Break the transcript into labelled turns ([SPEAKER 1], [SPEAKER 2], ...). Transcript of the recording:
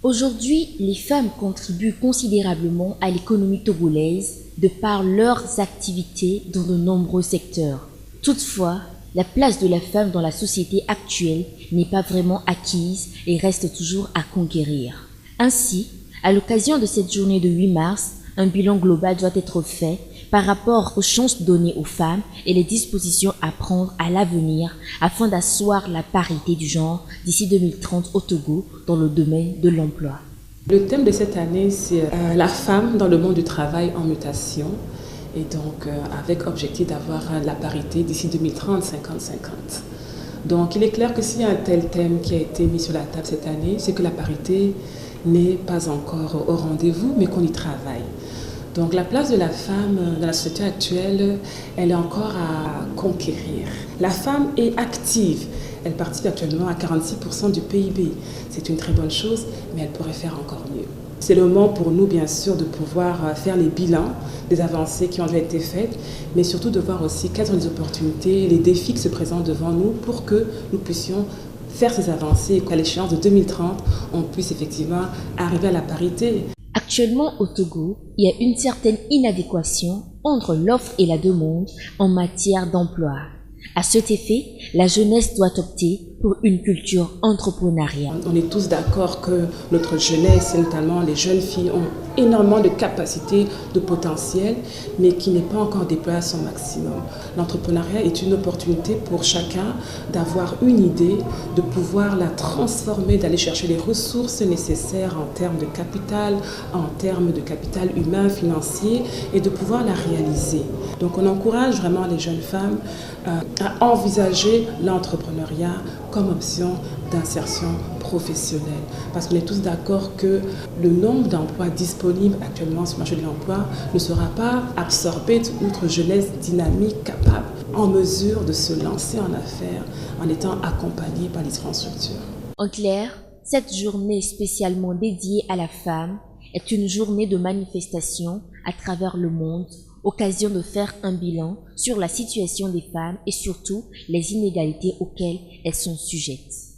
[SPEAKER 1] Aujourd'hui, les femmes contribuent considérablement à l'économie togolaise de par leurs activités dans de nombreux secteurs. Toutefois, la place de la femme dans la société actuelle n'est pas vraiment acquise et reste toujours à conquérir. Ainsi, à l'occasion de cette journée de 8 mars, un bilan global doit être fait par rapport aux chances données aux femmes et les dispositions à prendre à l'avenir afin d'asseoir la parité du genre d'ici 2030 au Togo dans le domaine de l'emploi.
[SPEAKER 2] Le thème de cette année, c'est la femme dans le monde du travail en mutation, et donc avec objectif d'avoir la parité d'ici 2030, 50-50. Donc il est clair que s'il y a un tel thème qui a été mis sur la table cette année, c'est que la parité n'est pas encore au rendez-vous, mais qu'on y travaille. Donc la place de la femme dans la société actuelle, elle est encore à conquérir. La femme est active. Elle participe actuellement à 46% du PIB. C'est une très bonne chose, mais elle pourrait faire encore mieux. C'est le moment pour nous, bien sûr, de pouvoir faire les bilans des avancées qui ont déjà été faites, mais surtout de voir aussi quelles sont les opportunités, les défis qui se présentent devant nous pour que nous puissions faire ces avancées et qu'à l'échéance de 2030, on puisse effectivement arriver à la parité.
[SPEAKER 1] Actuellement au Togo, il y a une certaine inadéquation entre l'offre et la demande en matière d'emploi. À cet effet, la jeunesse doit opter pour une culture entrepreneuriale.
[SPEAKER 2] On est tous d'accord que notre jeunesse, et notamment les jeunes filles, ont énormément de capacités, de potentiel, mais qui n'est pas encore déployé à son maximum. L'entrepreneuriat est une opportunité pour chacun d'avoir une idée, de pouvoir la transformer, d'aller chercher les ressources nécessaires en termes de capital, humain, financier, et de pouvoir la réaliser. Donc on encourage vraiment les jeunes femmes à envisager l'entrepreneuriat comme option d'insertion professionnelle. Parce qu'on est tous d'accord que le nombre d'emplois disponibles actuellement sur le marché de l'emploi ne sera pas absorbé de notre jeunesse dynamique, capable, en mesure de se lancer en affaires en étant accompagnée par les différentes structures.
[SPEAKER 1] En clair, cette journée spécialement dédiée à la femme est une journée de manifestation à travers le monde, occasion de faire un bilan sur la situation des femmes et surtout les inégalités auxquelles elles sont sujettes.